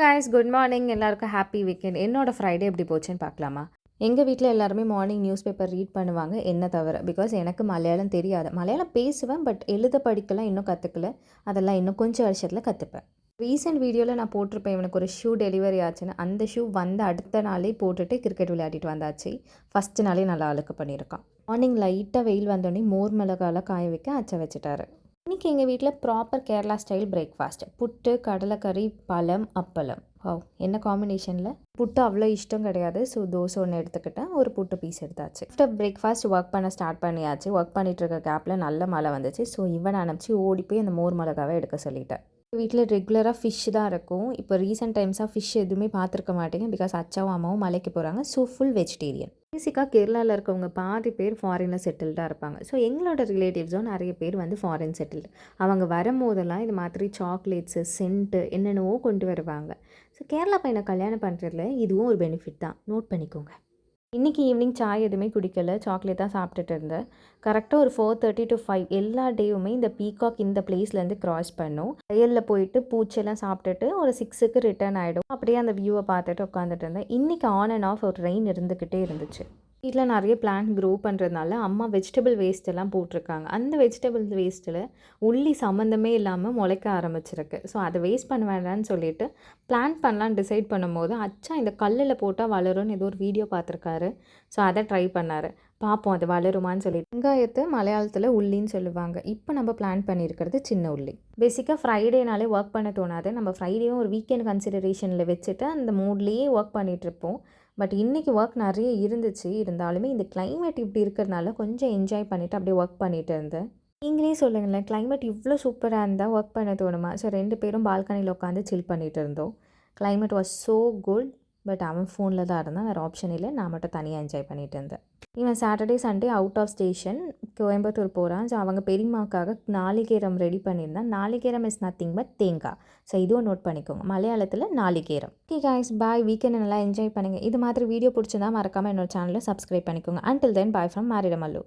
guys, good morning. எல்லாருக்கும் happy weekend. என்னோட Friday எப்படி போச்சுன்னு பார்க்கலாமா? எங்கள் வீட்டில் எல்லாருமே மார்னிங் நியூஸ் பேப்பர் ரீட் பண்ணுவாங்க, என்ன தவிர. பிகாஸ் எனக்கு மலையாளம் தெரியாது. மலையாளம் பேசுவேன், பட் எழுத படிக்கலாம் இன்னும் கற்றுக்கல. அதெல்லாம் இன்னும் கொஞ்சம் வருஷத்தில் கற்றுப்பேன். ரீசெண்ட் வீடியோவில் நான் போட்டிருப்பேன், இவனுக்கு ஒரு ஷூ டெலிவரி ஆச்சுன்னு. அந்த ஷூ வந்து அடுத்த நாளே போட்டுட்டு கிரிக்கெட் விளையாடிட்டு வந்தாச்சு. ஃபஸ்ட்டு நாளே நல்லா அழுக்கு பண்ணியிருக்கான். மார்னிங் லைட்டாக வெயில் வந்தோடனே மோர் மிளகால காய வைக்க அச்ச வச்சுட்டாரு. இன்றைக்கி எங்கள் வீட்டில் ப்ராப்பர் கேரளா ஸ்டைல் பிரேக்ஃபாஸ்ட். புட்டு, கடலைக்கறி, பழம், அப்பளம். என்ன காம்பினேஷனில். புட்டு அவ்வளோ இஷ்டம் கிடையாது, ஸோ தோசை ஒன்று எடுத்துக்கிட்டேன், ஒரு புட்டு பீஸ் எடுத்தாச்சு. ஆஃப்டர் பிரேக்ஃபாஸ்ட் ஒர்க் பண்ண ஸ்டார்ட் பண்ணியாச்சு. ஒர்க் பண்ணிகிட்டு இருக்க கேப்பில் நல்ல மழை வந்துச்சு. ஸோ இவன் அனுப்பிச்சி ஓடி போய் அந்த மோர் மிளகாவை எடுக்க சொல்லிட்டேன். வீட்டில் ரெகுலராக ஃபிஷ் தான் இருக்கும். இப்போ ரீசெண்ட் டைம்ஸாக ஃபிஷ் எதுவுமே பார்த்துருக்க மாட்டேங்க. பிகாஸ் அச்சாவும் அம்மாவும் மலைக்கு போகிறாங்க. So full vegetarian. பேசிக்காக கேரளாவில் இருக்கவங்க பாதி பேர் ஃபாரினில் செட்டில்டாக இருப்பாங்க. ஸோ எங்களோட ரிலேட்டிவ்ஸும் நிறைய பேர் வந்து ஃபாரின் செட்டில்டு. அவங்க வரும்போதெல்லாம் இது மாதிரி சாக்லேட்ஸு, சென்ட்டு என்னென்னவோ கொண்டு வருவாங்க. ஸோ கேரளா பையனை கல்யாணம் பண்ணுறதுல இதுவும் ஒரு பெனிஃபிட் தான், நோட் பண்ணிக்கோங்க. இன்றைக்கி ஈவினிங் சாய் எதுவுமே குடிக்கல, சாக்லேட் தான் சாப்பிட்டுட்டு இருந்தேன். கரெக்டாக ஒரு 4:30 to 5 எல்லா டேவுமே இந்த பீகாக் இந்த பிளேஸ்லேருந்து க்ராஸ் பண்ணும். வயலில் போயிட்டு பூச்செல்லாம் சாப்பிட்டுட்டு ஒரு 6க்கு ரிட்டர்ன் ஆகிடும். அப்படியே அந்த வியூவை பார்த்துட்டு உட்காந்துட்டு இருந்தேன். இன்றைக்கி ஆன் அண்ட் ஆஃப் ஒரு ரெயின் இருந்துக்கிட்டே இருந்துச்சு. வீட்டில் நிறைய பிளான்ட் க்ரோ பண்ணுறதுனால அம்மா வெஜிடபிள் வேஸ்ட்டெல்லாம் போட்டிருக்காங்க. அந்த வெஜிடபிள் வேஸ்ட்டில் உள்ளி சம்மந்தமே இல்லாமல் முளைக்க ஆரம்பிச்சிருக்கு. ஸோ அதை வேஸ்ட் பண்ண வேண்டாம்னு சொல்லிட்டு பிளான்ட் பண்ணலான்னு டிசைட் பண்ணும்போது அச்சா இந்த கல்லில் போட்டால் வளரும்னு ஏதோ ஒரு வீடியோ பார்த்துருக்காரு. ஸோ அதை ட்ரை பண்ணார். பார்ப்போம் அது வளருமான்னு சொல்லிட்டு. வெங்காயத்தை மலையாளத்தில் உள்ளின்னு சொல்லுவாங்க. இப்போ நம்ம பிளான் பண்ணியிருக்கிறது சின்ன உள்ளி. பேசிக்காக ஃப்ரைடேனாலே ஒர்க் பண்ண தோணாது. நம்ம ஃப்ரைடேவும் ஒரு வீக்கெண்ட் கன்சிடரேஷனில் வச்சுட்டு அந்த மூட்லேயே ஒர்க் பண்ணிகிட்ருப்போம். பட் இன்றைக்கி ஒர்க் நிறைய இருந்துச்சு. இருந்தாலுமே இந்த கிளைமேட் இப்படி இருக்கிறதுனால கொஞ்சம் என்ஜாய் பண்ணிவிட்டு அப்படியே ஒர்க் பண்ணிகிட்டு இருந்தேன். நீங்களே சொல்லுங்களேன், கிளைமேட் இவ்வளோ சூப்பராக இருந்தால் ஒர்க் பண்ண தோணுமா? ஸோ 2 பேரும் பால்கனியில் உட்காந்து சில் பண்ணிகிட்டு இருந்தோம். Climate was so good. But அவன் ஃபோனில் தான் இருந்தான், வேறு ஆப்ஷன் இல்லை. நான் மட்டும் தனியாக என்ஜாய் பண்ணிகிட்டு இருந்தேன். இவன் Saturday Sunday out of station Coimbatore போகிறான். ஸோ அவங்க பெரியம்மாக்காக நாளிகேரம் ரெடி பண்ணியிருந்தான். நாளிகேரம் இஸ் நத்திங் பட் தேங்காய். ஸோ இதுவும் நோட் பண்ணிக்கோங்க, மலையாளத்தில் நாளிகேரம். Okay guys, bye. வீக்கெண்ட் நல்லா என்ஜாய் பண்ணுங்கள். இது மாதிரி வீடியோ பிடிச்சிருந்தா மறக்காமல் என்னோட சேனலை சப்ஸ்கிரைப் பண்ணிக்கோங்க. Until then bye from மேரிடமல்லு.